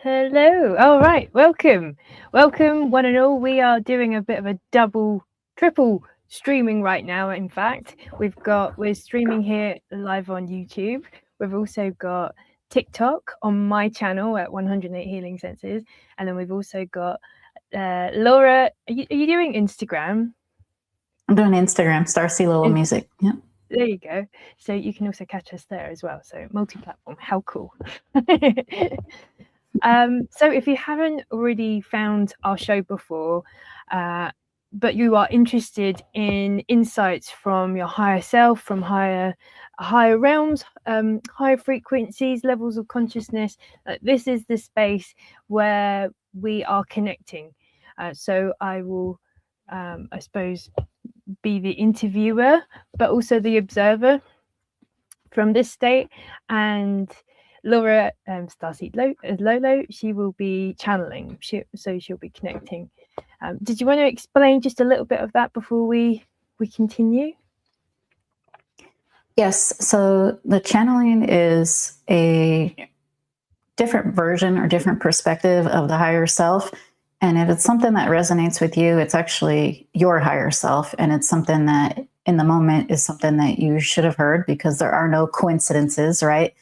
Hello. All right. Welcome. Welcome, one and all. We are doing a bit of a double, triple streaming right now. In fact, we're streaming here live on YouTube. We've also got TikTok on my channel at 108 Healing Senses. And then we've also got Laura. Are you doing Instagram? I'm doing Instagram, Starseed Little Music. Yep. There you go. So you can also catch us there as well. So multi-platform. How cool. So if you haven't already found our show before, but you are interested in insights from your higher self, from higher realms, higher frequencies, levels of consciousness, this is the space where we are connecting. So I will, I suppose, be the interviewer, but also the observer from this state. And Laura, Starseed Lolo, she will be channeling, so she'll be connecting. Did you want to explain just a little bit of that before we continue? Yes, so the channeling is a different version or different perspective of the higher self. And if it's something that resonates with you, it's actually your higher self. And it's something that in the moment is something that you should have heard, because there are no coincidences, right?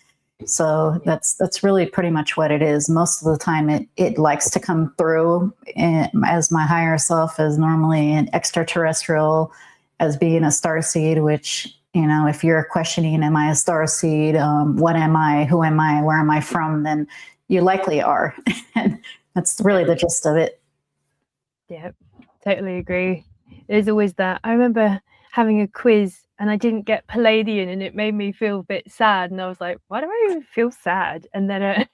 So that's really pretty much what it is. Most of the time it likes to come through as my higher self, as normally an extraterrestrial, as being a starseed, which, you know, if you're questioning, am I a starseed? What am I? Who am I? Where am I from? Then you likely are. And that's really the gist of it. Yeah, totally agree. There's always that. I remember having a quiz and I didn't get Palladian, and it made me feel a bit sad. And I was like, why do I even feel sad? And then,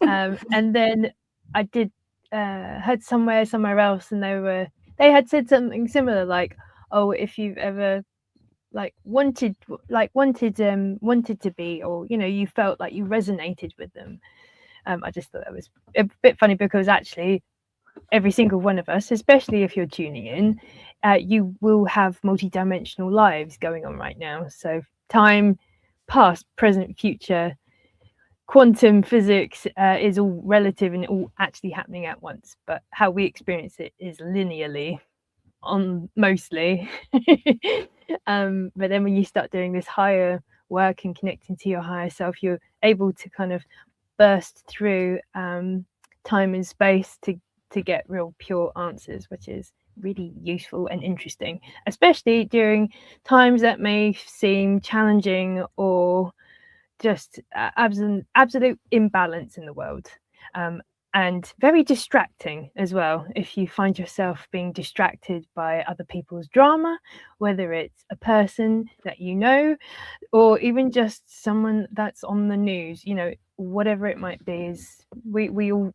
and then I did heard somewhere else, and they had said something similar, like, oh, if you've ever wanted to be, or you felt like you resonated with them. I just thought that was a bit funny, because actually every single one of us, especially if you're tuning in, you will have multidimensional lives going on right now. So time, past, present, future, quantum physics is all relative and all actually happening at once. But how we experience it is linearly, on mostly. But then when you start doing this higher work and connecting to your higher self, you're able to kind of burst through time and space to get real pure answers, which is really useful and interesting, especially during times that may seem challenging or just absolute imbalance in the world. And very distracting as well, if you find yourself being distracted by other people's drama, whether it's a person that you know, or even just someone that's on the news, whatever it might be. Is we all,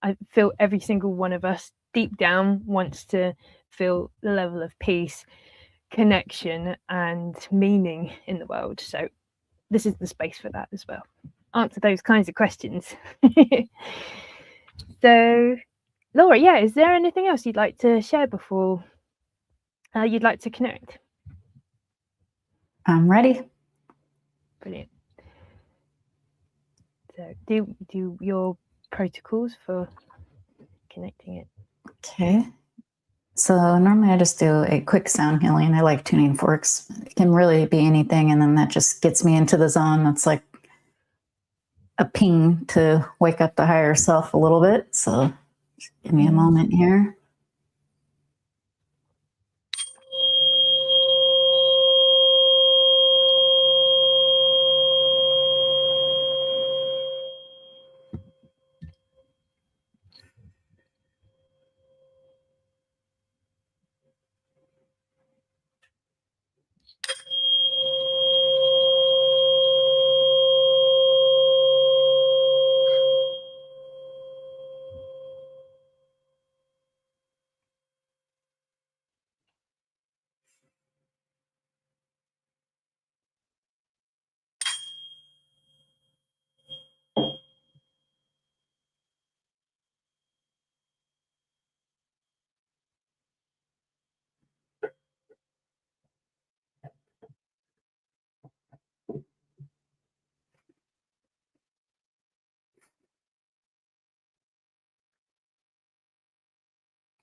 I feel every single one of us deep down wants to feel the level of peace, connection, and meaning in the world. So this is the space for that as well. Answer those kinds of questions. So, Laura, yeah, is there anything else you'd like to share before you'd like to connect? I'm ready. Brilliant. So, do your protocols for connecting it. Okay. So normally I just do a quick sound healing. I like tuning forks. It can really be anything, and then that just gets me into the zone. That's like a ping to wake up the higher self a little bit. So just give me a moment here.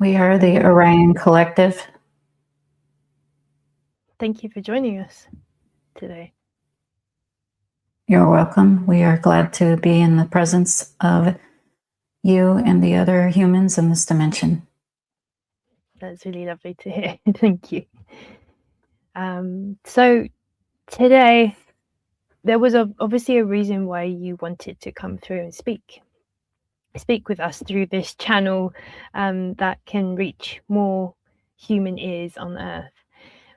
We are the Orion Collective. Thank you for joining us today. You're welcome. We are glad to be in the presence of you and the other humans in this dimension. That's really lovely to hear. Thank you. So today, there was obviously a reason why you wanted to come through and speak with us through this channel that can reach more human ears on Earth.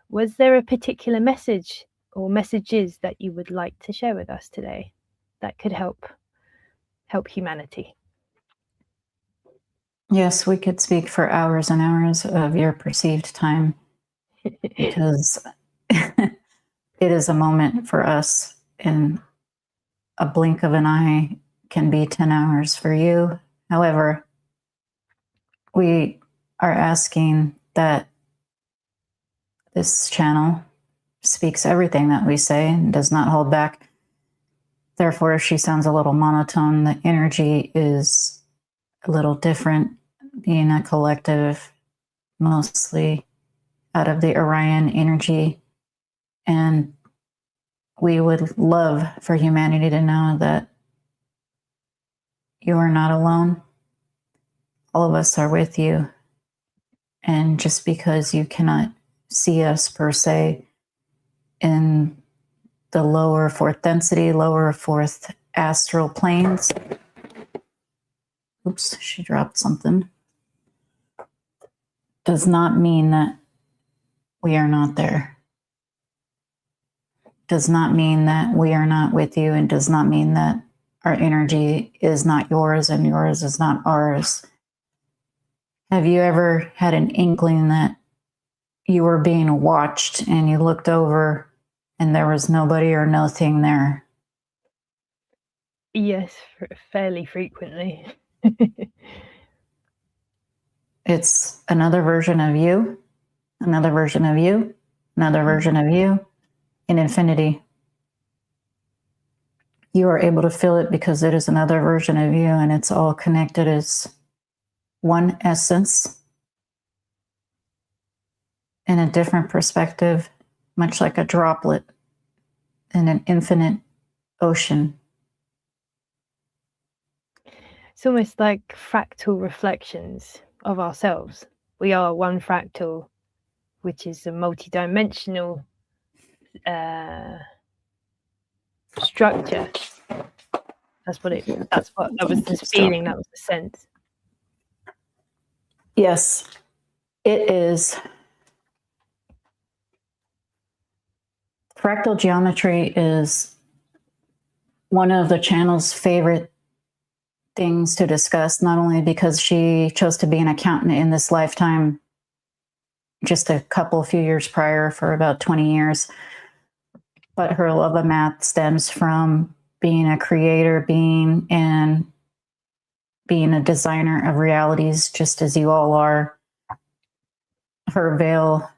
Was there a particular message or messages that you would like to share with us today that could help humanity? Yes, we could speak for hours and hours of your perceived time because it is a moment for us, and a blink of an eye can be 10 hours for you. However, we are asking that this channel speaks everything that we say and does not hold back. Therefore, if she sounds a little monotone, the energy is a little different, being a collective, mostly out of the Orion energy. And we would love for humanity to know that you are not alone. All of us are with you. And just because you cannot see us per se in the lower fourth density, lower fourth astral planes. Oops, she dropped something. Does not mean that we are not there. Does not mean that we are not with you, and does not mean that our energy is not yours and yours is not ours. Have you ever had an inkling that you were being watched and you looked over and there was nobody or nothing there? Yes, fairly frequently. It's another version of you, another version of you, another version of you in infinity. You are able to feel it because it is another version of you, and it's all connected as one essence in a different perspective, much like a droplet in an infinite ocean. It's almost like fractal reflections of ourselves. We are one fractal, which is a multidimensional structure. That was the feeling, that was the sense. Yes, it is. Fractal geometry is one of the channel's favorite things to discuss, not only because she chose to be an accountant in this lifetime just a few years prior for about 20 years, but her love of math stems from being a creator being and being a designer of realities, just as you all are. Her veil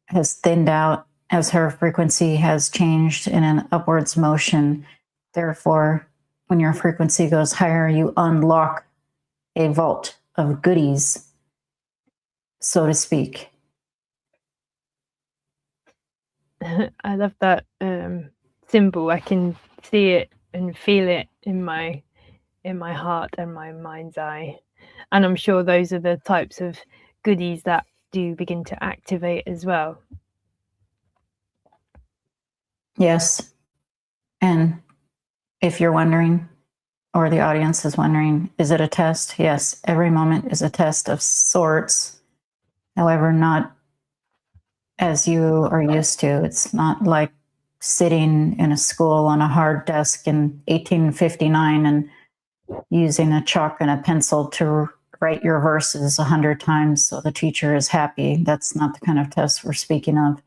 has thinned out as her frequency has changed in an upwards motion. Therefore, when your frequency goes higher, you unlock a vault of goodies, so to speak. I love that symbol. I can see it and feel it in my heart and my mind's eye, and I'm sure those are the types of goodies that do begin to activate as well. Yes. And if you're wondering, or the audience is wondering, is it a test? Yes, every moment is a test of sorts. However, not as you are used to. It's not like sitting in a school on a hard desk in 1859 and using a chalk and a pencil to write your verses 100 times so the teacher is happy. That's not the kind of test we're speaking of.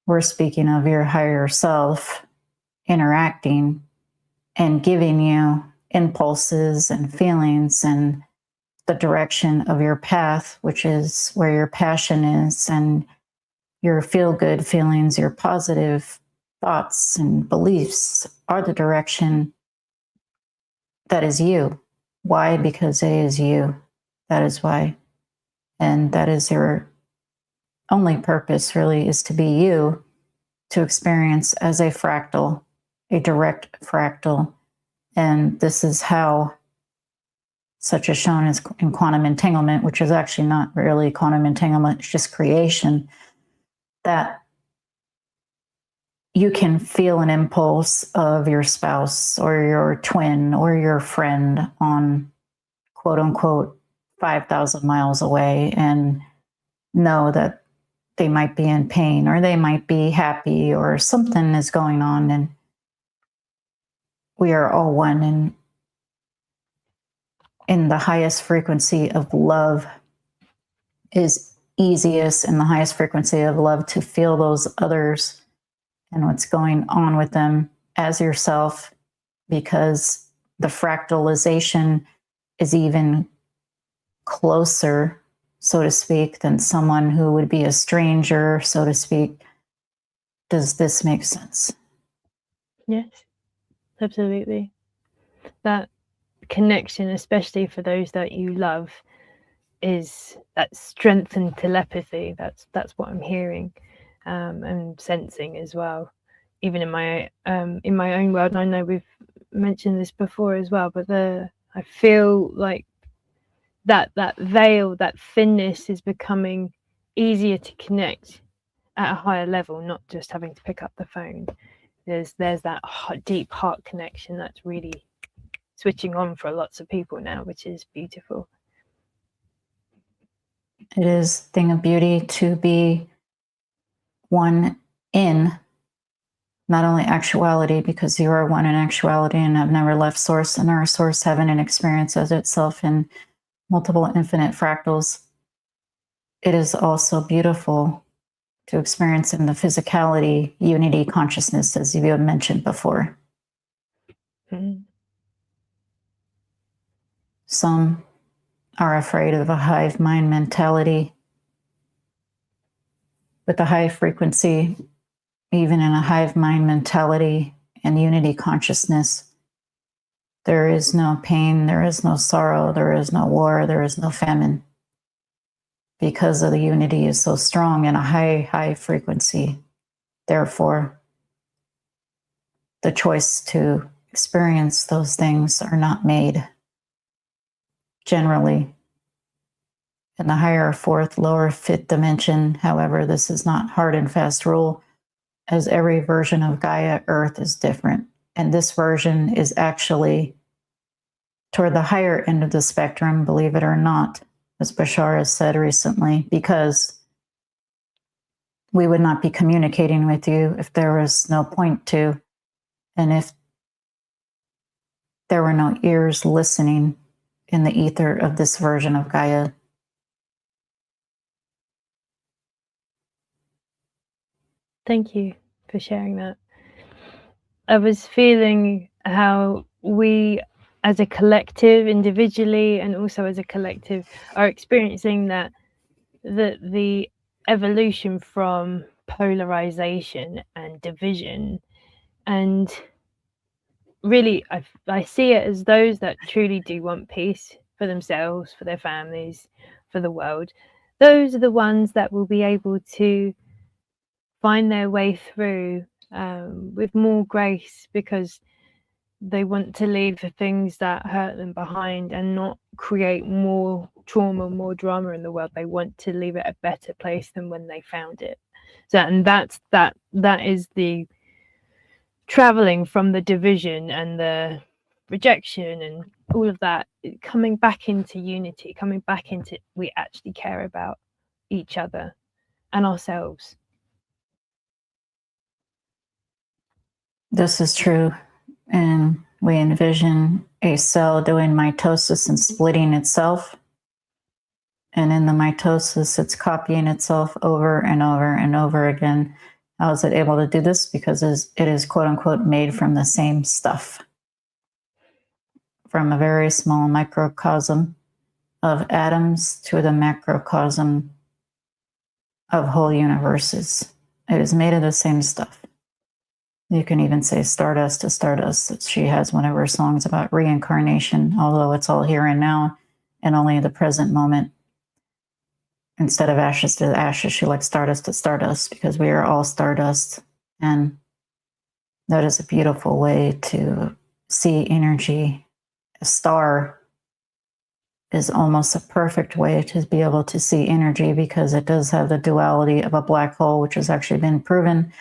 We're speaking of your higher self interacting and giving you impulses and feelings and the direction of your path, which is where your passion is, and your feel-good feelings, your positive thoughts and beliefs are the direction that is you. Why? Because A is you. That is why And that is your only purpose, really, is to be you, to experience as a fractal, a direct fractal. And this is how such as shown as in quantum entanglement, which is actually not really quantum entanglement, it's just creation, that you can feel an impulse of your spouse or your twin or your friend on quote unquote 5,000 miles away and know that they might be in pain or they might be happy or something is going on, and we are all one. And in the highest frequency of love is easiest, in the highest frequency of love, to feel those others and what's going on with them as yourself, because the fractalization is even closer, so to speak, than someone who would be a stranger, so to speak. Does this make sense? Yes, absolutely. That connection, especially for those that you love, is that strengthened telepathy. That's what I'm hearing and sensing as well. Even in my own world, and I know we've mentioned this before as well, but I feel like that veil, that thinness, is becoming easier to connect at a higher level, not just having to pick up the phone. There's that deep heart connection that's really switching on for lots of people now, which is beautiful. It is a thing of beauty to be one in not only actuality, because you are one in actuality and have never left source, and our source heaven and experience as itself in multiple infinite fractals. It is also beautiful to experience in the physicality, unity consciousness, as you had mentioned before. Mm. Some are afraid of a hive mind mentality. With the high frequency, even in a hive mind mentality and unity consciousness, there is no pain, there is no sorrow, there is no war, there is no famine, because of the unity is so strong in a high frequency. Therefore, the choice to experience those things are not made. Generally, in the higher fourth, lower fifth dimension, however, this is not hard and fast rule, as every version of Gaia Earth is different. And this version is actually toward the higher end of the spectrum, believe it or not, as Bashar has said recently, because we would not be communicating with you if there was no point to, and if there were no ears listening in the ether of this version of Gaia. Thank you for sharing that. I was feeling how we as a collective, individually and also as a collective, are experiencing that the evolution from polarization and division, and really I see it as those that truly do want peace for themselves, for their families, for the world. Those are the ones that will be able to find their way through with more grace, because they want to leave the things that hurt them behind and not create more trauma, more drama in the world. They want to leave it a better place than when they found it. So, and that is the traveling from the division and the rejection and all of that, coming back into unity, coming back into we actually care about each other and ourselves. This is true. And we envision a cell doing mitosis and splitting itself. And in the mitosis, it's copying itself over and over and over again. How is it able to do this? Because it is quote unquote made from the same stuff, from a very small microcosm of atoms to the macrocosm of whole universes. It is made of the same stuff. You can even say Stardust to Stardust. She has one of her songs about reincarnation, although it's all here and now and only the present moment. instead of ashes to ashes, she likes stardust to stardust, because we are all stardust. And that is a beautiful way to see energy. A star is almost a perfect way to be able to see energy, because it does have the duality of a black hole, which has actually been proven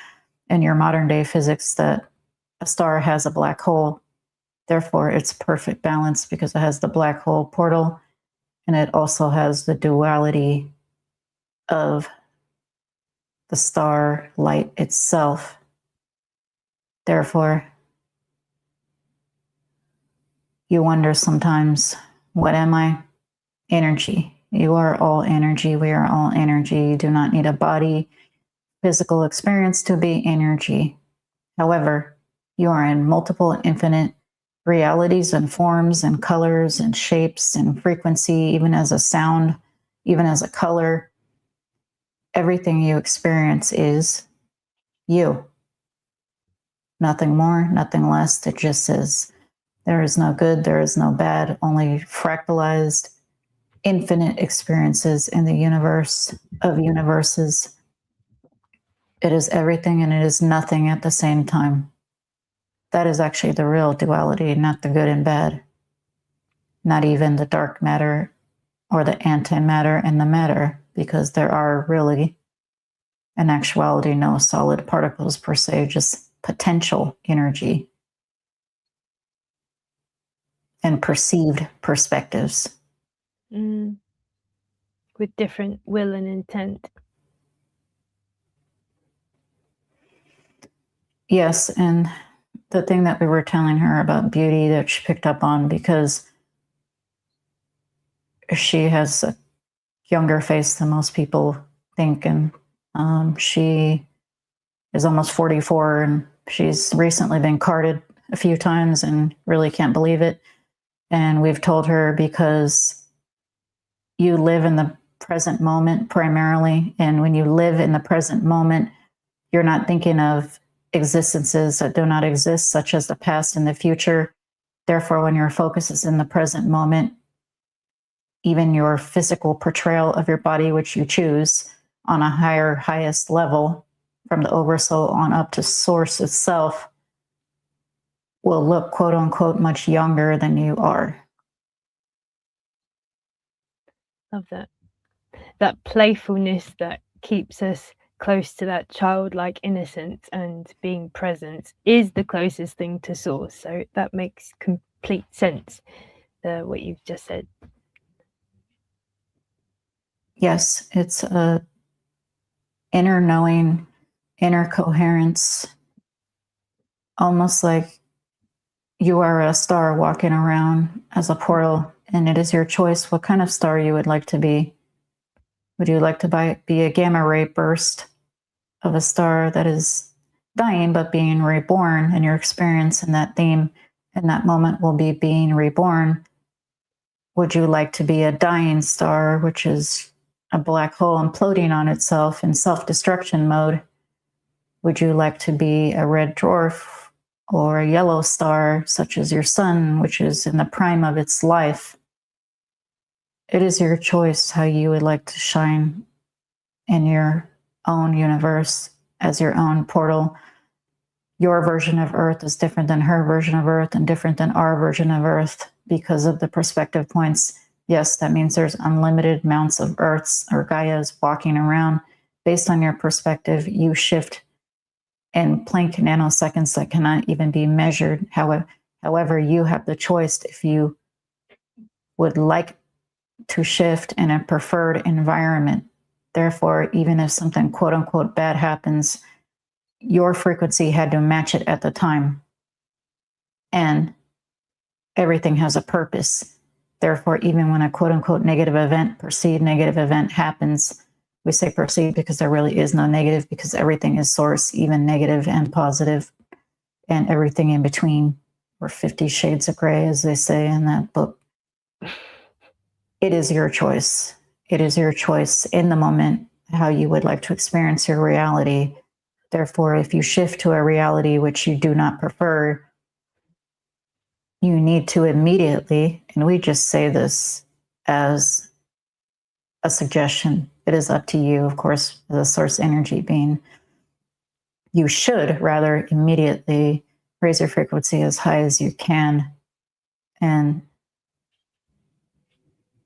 in your modern day physics that a star has a black hole. Therefore, it's perfect balance because it has the black hole portal, and it also has the duality of the star light itself. Therefore, you wonder sometimes, what am I? Energy. You are all energy. We are all energy. You do not need a body, physical experience to be energy. However, you are in multiple infinite realities and forms and colors and shapes and frequency, even as a sound, even as a color. Everything you experience is you. Nothing more, nothing less. It just says there is no good, there is no bad, only fractalized, infinite experiences in the universe of universes. It is everything and it is nothing at the same time. That is actually the real duality, not the good and bad. Not even the dark matter or the antimatter and the matter, because there are really, in actuality, no solid particles per se, just potential energy and perceived perspectives. With different will and intent. Yes, and the thing that we were telling her about beauty that she picked up on, because she has a younger face than most people think, and she is almost 44, and she's recently been carded a few times and really can't believe it. And we've told her, because you live in the present moment primarily, and when you live in the present moment, you're not thinking of existences that do not exist, such as the past and the future. Therefore, when your focus is in the present moment, even your physical portrayal of your body, which you choose on a higher, highest level, from the oversoul on up to source itself, will look, quote unquote, much younger than you are. Love that. That playfulness that keeps us close to that childlike innocence and being present is the closest thing to source. So that makes complete sense, what you've just said. Yes, it's a inner knowing, inner coherence, almost like you are a star walking around as a portal, and it is your choice what kind of star you would like to be. Would you like to be a gamma ray burst of a star that is dying but being reborn, and your experience in that theme in that moment will be being reborn? Would you like to be a dying star, which is a black hole imploding on itself in self-destruction mode? Would you like to be a red dwarf or a yellow star, such as your sun, which is in the prime of its life? It is your choice how you would like to shine in your own universe as your own portal. Your version of Earth is different than her version of Earth and different than our version of Earth because of the perspective points. Yes, that means there's unlimited amounts of Earths or Gaias walking around. Based on your perspective, you shift in Planck nanoseconds that cannot even be measured. However, you have the choice if you would like to shift in a preferred environment. Therefore, even if something quote unquote bad happens, your frequency had to match it at the time. And everything has a purpose. Therefore, even when a quote unquote negative event, perceived negative event happens, we say perceived because there really is no negative, because everything is source, even negative and positive, and everything in between, or 50 shades of gray, as they say in that book. It is your choice. It is your choice in the moment how you would like to experience your reality. Therefore, if you shift to a reality which you do not prefer, you need to immediately, and we just say this as a suggestion, it is up to you, of course, as a source energy being. You should rather immediately raise your frequency as high as you can, and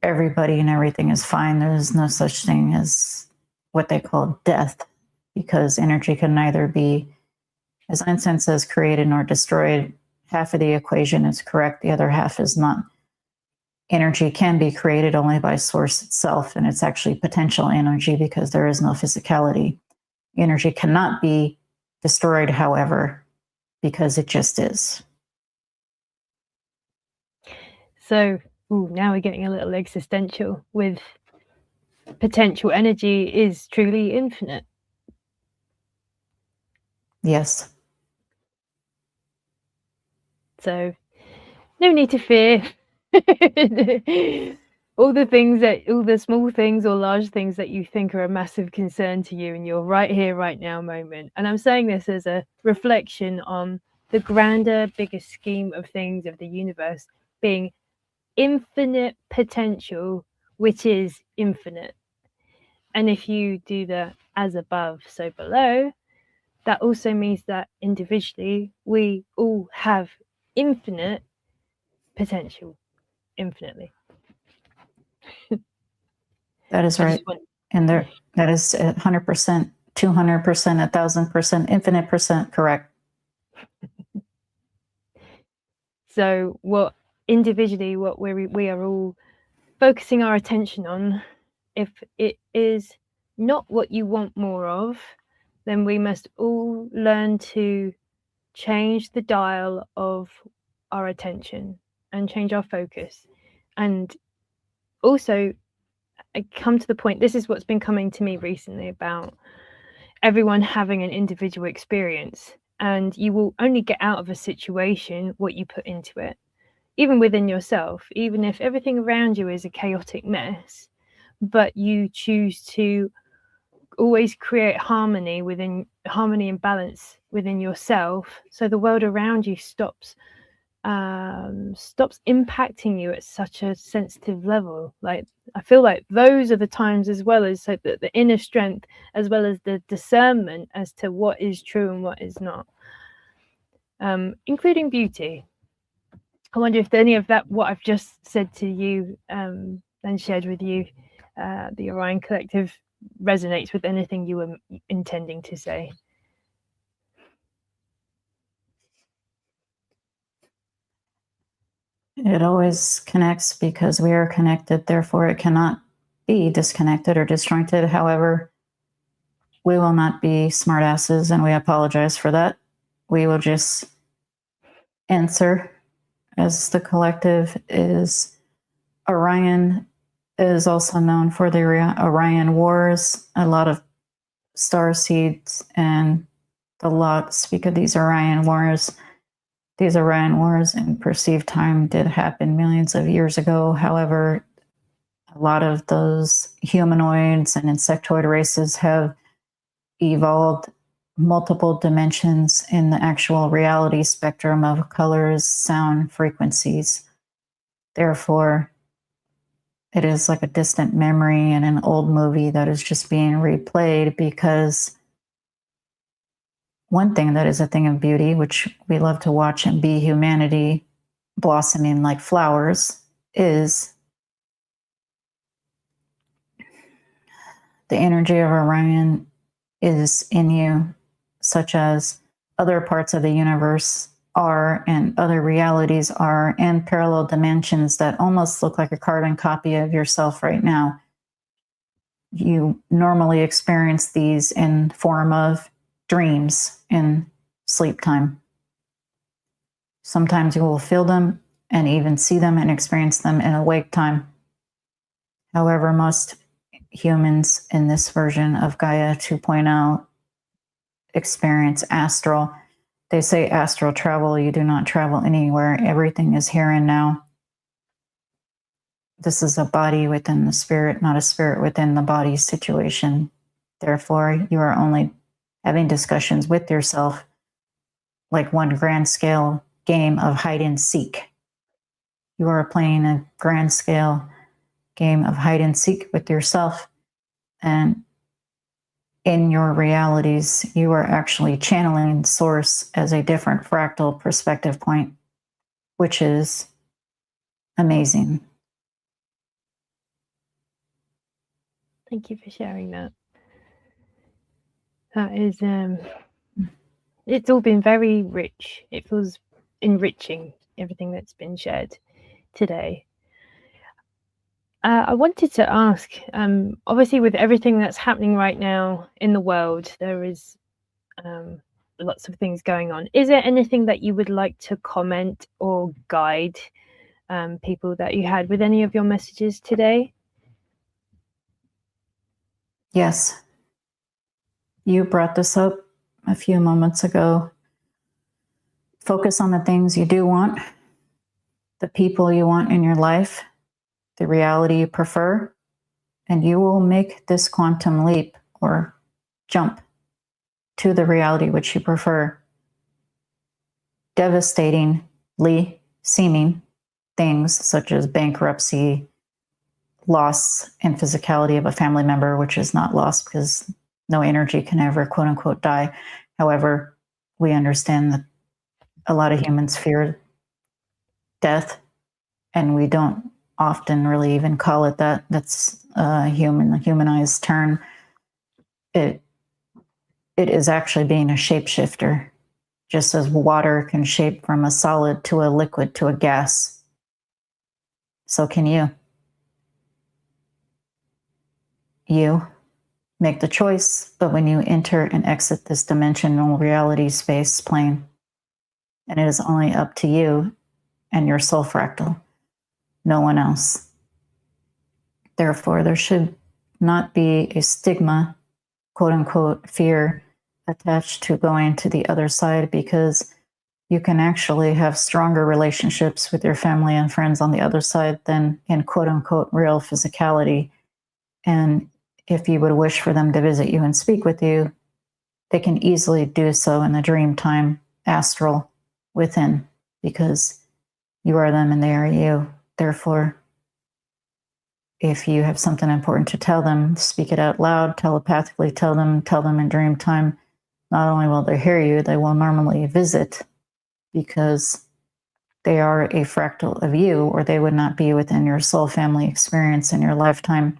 everybody and everything is fine. There's no such thing as what they call death, because energy can neither be, as Einstein says, created nor destroyed. Half of the equation is correct, the other half is not. Energy can be created only by source itself, and it's actually potential energy because there is no physicality. Energy cannot be destroyed, however, because it just is. So, now we're getting a little existential with potential energy is truly infinite. Yes. So, no need to fear. all the small things or large things that you think are a massive concern to you in your right here, right now moment. And I'm saying this as a reflection on the grander, bigger scheme of things of the universe being infinite potential, which is infinite. And if you do the as above, so below, that also means that individually we all have infinite potential, infinitely. That is right. And there, that is 100%, 200%, 1,000%, infinite percent correct. So what individually, what we are all focusing our attention on, if it is not what you want more of, then we must all learn to change the dial of our attention and change our focus. And also, I come to the point, this is what's been coming to me recently about everyone having an individual experience, and you will only get out of a situation what you put into it, even within yourself, even if everything around you is a chaotic mess, but you choose to always create harmony and balance within yourself, so the world around you stops impacting you at such a sensitive level. Like, I feel like those are the times, as well as like the inner strength, as well as the discernment as to what is true and what is not, including beauty. I wonder if any of that, what I've just said to you and shared with you, the Orion Collective, resonates with anything you were intending to say. It always connects because we are connected, therefore it cannot be disconnected or disjointed. However, we will not be smartasses, and we apologize for that. We will just answer as the collective is. Orion is also known for the Orion Wars. A lot of starseeds and the lot speak of these Orion Wars. These Orion Wars in perceived time did happen millions of years ago. However, a lot of those humanoids and insectoid races have evolved multiple dimensions in the actual reality spectrum of colors, sound, frequencies. Therefore, it is like a distant memory in an old movie that is just being replayed, because one thing that is a thing of beauty, which we love to watch and be humanity blossoming like flowers, is the energy of Orion is in you, such as other parts of the universe are, and other realities are, and parallel dimensions that almost look like a carbon copy of yourself right now. You normally experience these in form of dreams in sleep time. Sometimes you will feel them and even see them and experience them in awake time. However, most humans in this version of Gaia 2.0 experience astral. They say astral travel. You do not travel anywhere. Everything is here and now. This is a body within the spirit, not a spirit within the body situation. Therefore, you are only having discussions with yourself, like one grand scale game of hide and seek. You are playing a grand scale game of hide and seek with yourself, And in your realities, you are actually channeling source as a different fractal perspective point, which is amazing. Thank you for sharing that. That is, it's all been very rich. It feels enriching, everything that's been shared today. I wanted to ask, obviously with everything that's happening right now in the world, there is lots of things going on. Is there anything that you would like to comment or guide people that you had with any of your messages today? Yes. You brought this up a few moments ago. Focus on the things you do want, the people you want in your life, the reality you prefer, and you will make this quantum leap or jump to the reality which you prefer. Devastatingly seeming things such as bankruptcy, loss and physicality of a family member, which is not lost because no energy can ever quote unquote die. However, we understand that a lot of humans fear death, and we don't often really even call it that. That's a humanized term. It is actually being a shapeshifter, just as water can shape from a solid to a liquid to a gas. So can you. You make the choice, but when you enter and exit this dimensional reality space plane, and it is only up to you and your soul fractal, no one else. Therefore, there should not be a stigma, quote unquote, fear attached to going to the other side, because you can actually have stronger relationships with your family and friends on the other side than in quote unquote real physicality. And if you would wish for them to visit you and speak with you, they can easily do so in the dream time astral within, because you are them and they are you. Therefore, if you have something important to tell them, speak it out loud, telepathically tell them in dream time. Not only will they hear you, they will normally visit, because they are a fractal of you, or they would not be within your soul family experience in your lifetime.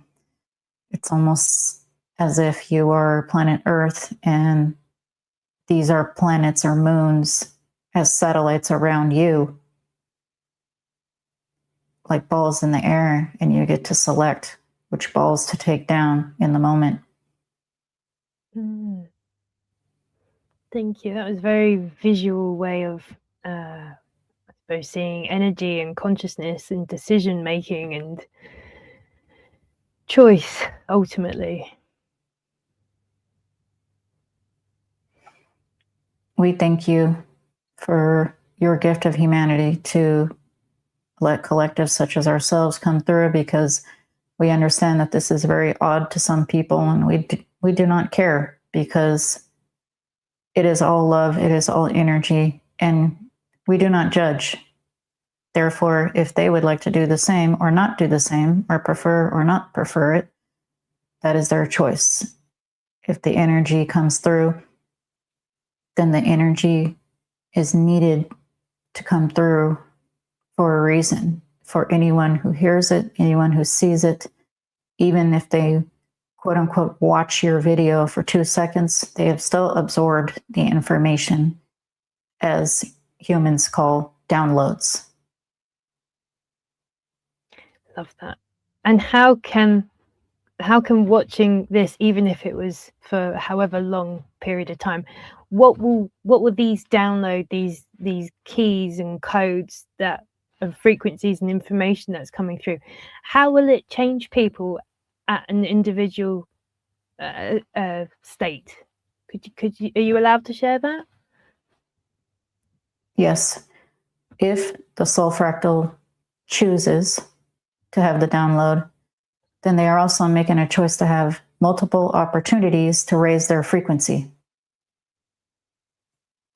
It's almost as if you are planet Earth and these are planets or moons as satellites around you, like balls in the air, and you get to select which balls to take down in the moment. Thank you. That was a very visual way of, I suppose, seeing energy and consciousness and decision making and choice, ultimately. We thank you for your gift of humanity to let collectives such as ourselves come through, because we understand that this is very odd to some people, and we do not care, because it is all love, it is all energy, and we do not judge. Therefore, if they would like to do the same or not do the same, or prefer or not prefer it, that is their choice. If the energy comes through, then the energy is needed to come through for a reason. For anyone who hears it, anyone who sees it, even if they quote unquote watch your video for 2 seconds, they have still absorbed the information, as humans call downloads. Love that. And how can watching this, even if it was for however long period of time, what will these download, these keys and codes that of frequencies and information that's coming through, how will it change people at an individual state? Could you, are you allowed to share that? Yes. If the soul fractal chooses to have the download, then they are also making a choice to have multiple opportunities to raise their frequency.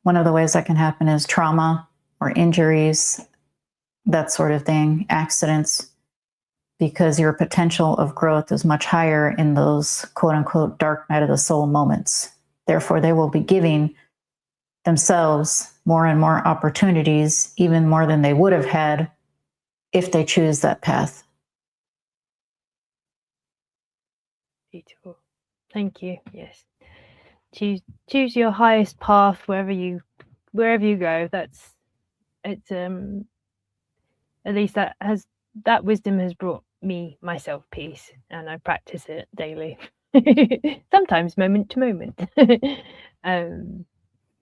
One of the ways that can happen is trauma or injuries, that sort of thing, accidents. because your potential of growth is much higher in those quote unquote dark night of the soul moments. Therefore, they will be giving themselves more and more opportunities, even more than they would have had if they choose that path. Beautiful. Thank you. Yes. Choose your highest path wherever you go. That's it's at least that wisdom has brought me myself peace, and I practice it daily. Sometimes moment to moment.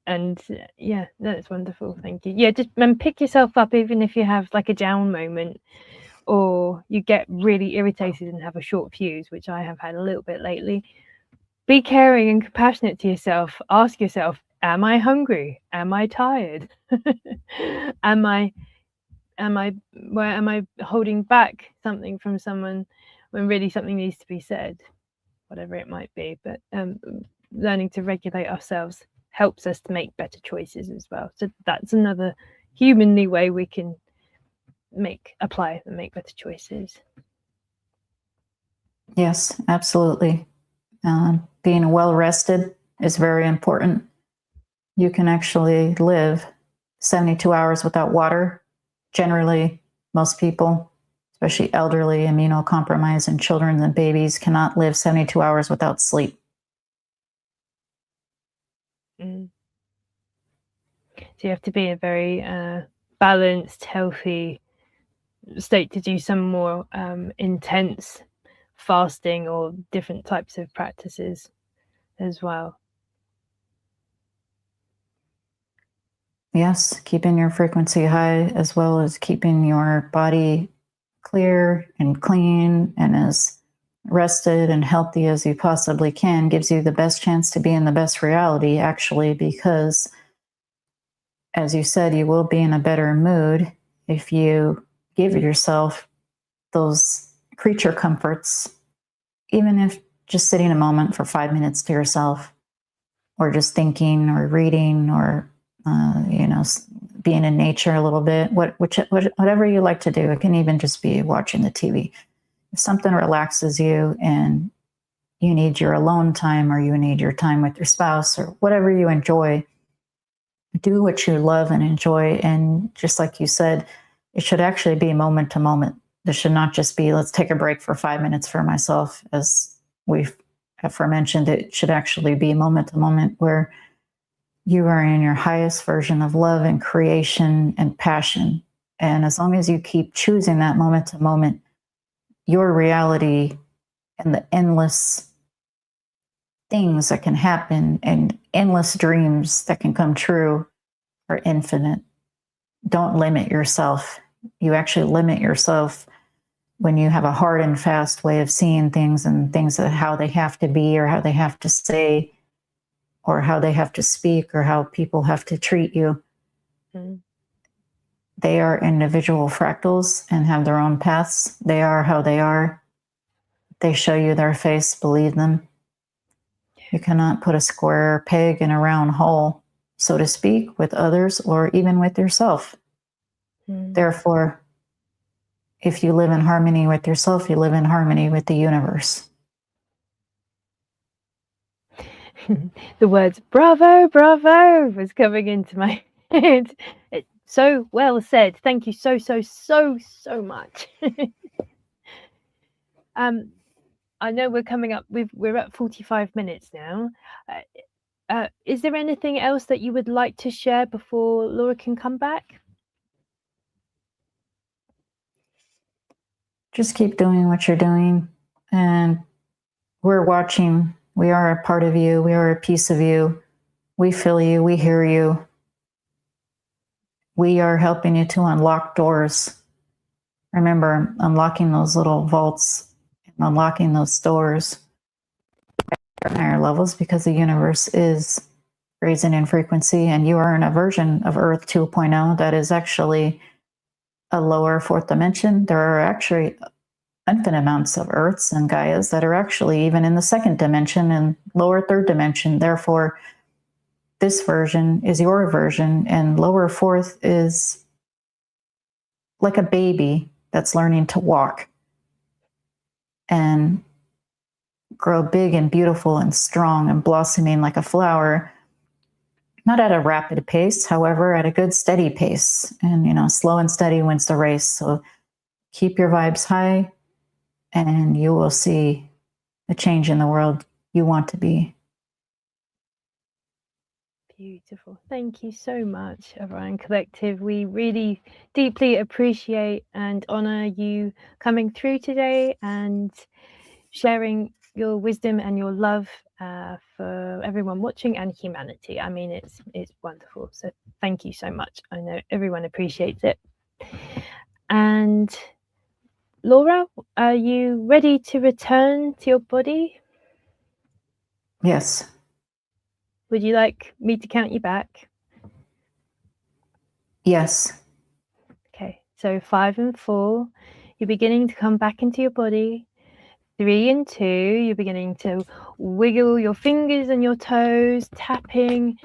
And yeah, that's wonderful. Thank you. Yeah, just pick yourself up, even if you have like a down moment, or you get really irritated and have a short fuse, which I have had a little bit lately. Be caring and compassionate to yourself. Ask yourself, am I hungry? Am I tired? am I holding back something from someone when really something needs to be said, whatever it might be. But learning to regulate ourselves helps us to make better choices as well. So that's another humanly way we can apply and make better choices. Yes, absolutely. Being well rested is very important. You can actually live 72 hours without water. Generally, most people, especially elderly, immunocompromised, and children and babies, cannot live 72 hours without sleep. So you have to be in a very balanced, healthy state to do some more intense fasting or different types of practices as well. Yes, keeping your frequency high, as well as keeping your body clear and clean and as rested and healthy as you possibly can, gives you the best chance to be in the best reality, actually, because, as you said, you will be in a better mood if you give yourself those creature comforts, even if just sitting a moment for 5 minutes to yourself, or just thinking or reading, or being in nature a little bit, whatever you like to do. It can even just be watching the TV. If something relaxes you and you need your alone time, or you need your time with your spouse, or whatever you enjoy, do what you love and enjoy. And just like you said, it should actually be moment to moment. This should not just be, let's take a break for 5 minutes for myself, as we've aforementioned. It should actually be moment to moment, where you are in your highest version of love and creation and passion. And as long as you keep choosing that moment to moment, your reality and the endless things that can happen and endless dreams that can come true are infinite. Don't limit yourself. You actually limit yourself when you have a hard and fast way of seeing things, and things that how they have to be, or how they have to say, or how they have to speak, or how people have to treat you. They are individual fractals and have their own paths. They are how they are. They show you their face, believe them. You cannot put a square peg in a round hole, so to speak, with others, or even with yourself. Therefore, if you live in harmony with yourself, you live in harmony with the universe. The words "bravo, bravo" was coming into my head. It's so well said. Thank you so much. I know we're coming up. We're at 45 minutes now. Is there anything else that you would like to share before Laura can come back? Just keep doing what you're doing, and we're watching. We are a part of you. We are a piece of you. We feel you. We hear you. We are helping you to unlock doors. Remember, unlocking those little vaults and unlocking those doors at higher levels, because the universe is raising in frequency, and you are in a version of Earth 2.0 that is actually a lower fourth dimension. There are actually infinite amounts of Earths and Gaias that are actually even in the second dimension and lower third dimension. Therefore, this version is your version, and lower fourth is like a baby that's learning to walk. and grow big and beautiful and strong and blossoming like a flower, not at a rapid pace, however, at a good steady pace. And slow and steady wins the race. So keep your vibes high and you will see the change in the world you want to be. Beautiful. Thank you so much, Orion Collective. We really deeply appreciate and honor you coming through today and sharing your wisdom and your love for everyone watching and humanity. I mean, it's wonderful. So thank you so much. I know everyone appreciates it. And Laura, are you ready to return to your body? Yes. Would you like me to count you back? Yes. Okay, so 5 and 4, you're beginning to come back into your body. 3 and 2, you're beginning to wiggle your fingers and your toes, tapping,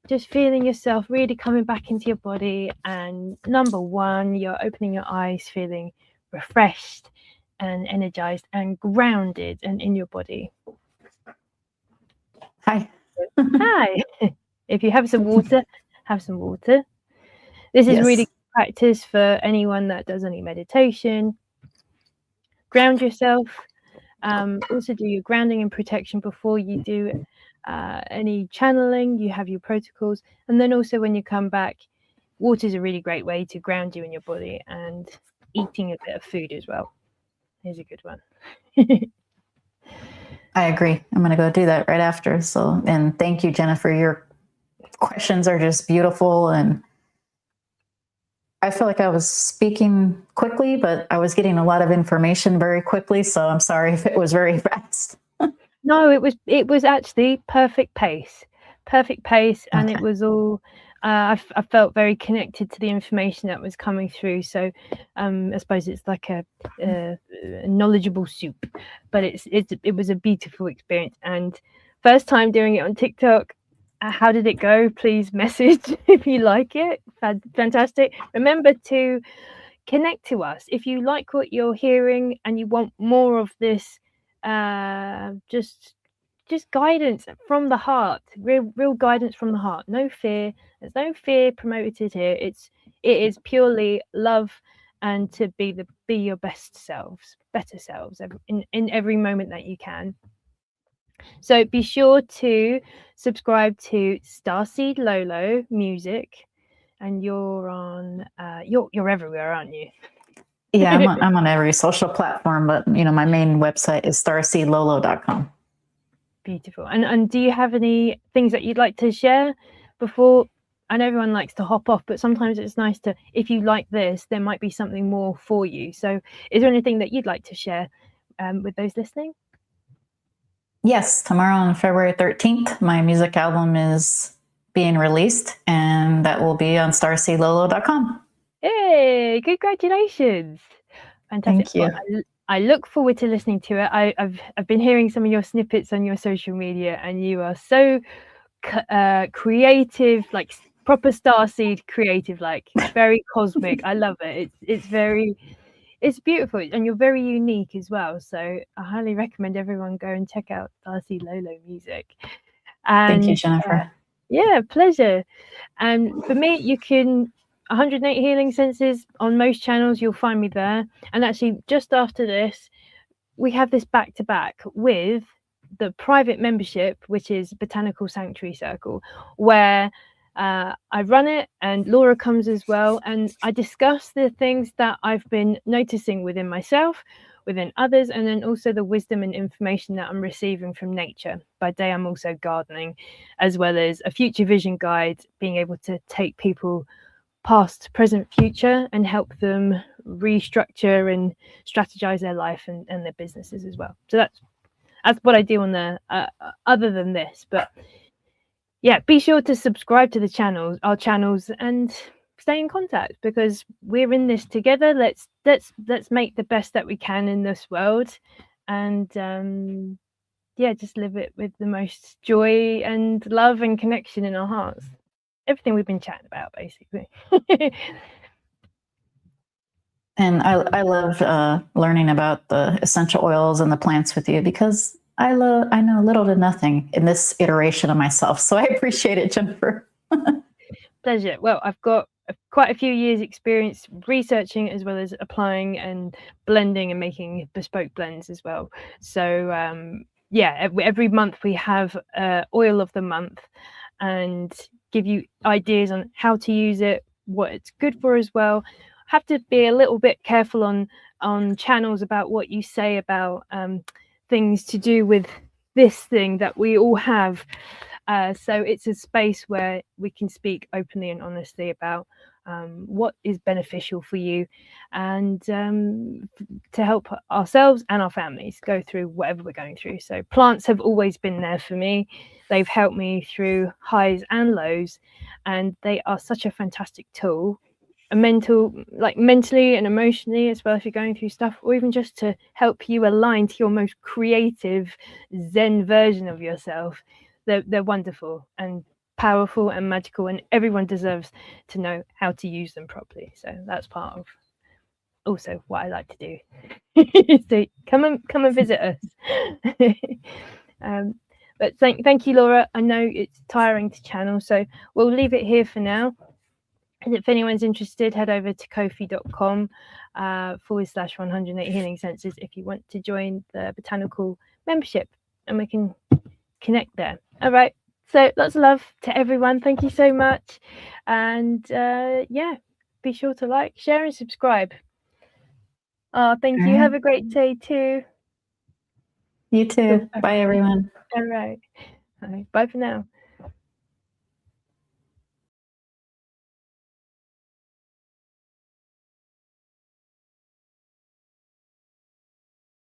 just feeling yourself really coming back into your body. And number 1, you're opening your eyes, feeling refreshed and energized and grounded and in your body. Hi. Hi. If you have some water, have some water. This is really good practice for anyone that does any meditation. Ground yourself. Also do your grounding and protection before you do any channeling. You have your protocols, and then also when you come back, water is a really great way to ground you in your body, and eating a bit of food as well is a good one. I agree. I'm going to go do that right after. So, and thank you, Jennifer. Your questions are just beautiful, and I feel like I was speaking quickly, but I was getting a lot of information very quickly. So I'm sorry if it was very fast. No, it was actually perfect pace, and it was all. I felt very connected to the information that was coming through. So I suppose it's like a knowledgeable soup, but it was a beautiful experience. And first time doing it on TikTok. How did it go? Please message if you like it. Fantastic. Remember to connect to us if you like what you're hearing and you want more of this. Just guidance from the heart, real guidance from the heart. No fear. There's no fear promoted here. It is purely love and to be your best selves, better selves in every moment that you can. So be sure to subscribe to Starseed Lolo Music, and you're on you're everywhere, aren't you? Yeah, I'm on every social platform, but my main website is starseedlolo.com. Beautiful. And do you have any things that you'd like to share before? I know everyone likes to hop off, but sometimes it's nice to, if you like this, there might be something more for you. So is there anything that you'd like to share with those listening? Yes, tomorrow on February 13th, my music album is being released, and that will be on starseedlolo.com. Hey, congratulations. Fantastic. Thank you. Well, I look forward to listening to it. I've been hearing some of your snippets on your social media, and you are so creative, like proper Starseed creative, like very cosmic. I love it. It's beautiful, and you're very unique as well. So I highly recommend everyone go and check out Starseed Lolo music. And thank you, Jennifer. Yeah, pleasure. And for me, you can 108 Healing Senses on most channels. You'll find me there. And actually, just after this, we have this back to back with the private membership, which is Botanical Sanctuary Circle, where I run it and Laura comes as well. And I discuss the things that I've been noticing within myself, within others, and then also the wisdom and information that I'm receiving from nature. By day, I'm also gardening, as well as a future vision guide, being able to take people past, present, future, and help them restructure and strategize their life and their businesses as well. So that's what I do on the other than this. But yeah, be sure to subscribe to our channels, and stay in contact, because we're in this together. Let's make the best that we can in this world, and just live it with the most joy and love and connection in our hearts. Everything we've been chatting about, basically. And I love learning about the essential oils and the plants with you, because I know little to nothing in this iteration of myself. So I appreciate it, Jennifer. Pleasure. Well, I've got quite a few years experience researching as well as applying and blending and making bespoke blends as well. So yeah, every month we have oil of the month and give you ideas on how to use it, what it's good for as well. Have to be a little bit careful on channels about what you say about things to do with this thing that we all have. So it's a space where we can speak openly and honestly about what is beneficial for you, and to help ourselves and our families go through whatever we're going through. So plants have always been there for me. They've helped me through highs and lows, and they are such a fantastic tool, mentally and emotionally as well, if you're going through stuff, or even just to help you align to your most creative Zen version of yourself. They're wonderful and powerful and magical, and everyone deserves to know how to use them properly. So that's part of also what I like to do. So come and visit us. But thank you, Laura. I know it's tiring to channel, so we'll leave it here for now. And if anyone's interested, head over to kofi.com /108 healing senses if you want to join the botanical membership, and we can connect there. All right, so lots of love to everyone. Thank you so much, and yeah, be sure to like, share and subscribe. Thank you. Have a great day too. You too. Bye, everyone. All right. Bye for now.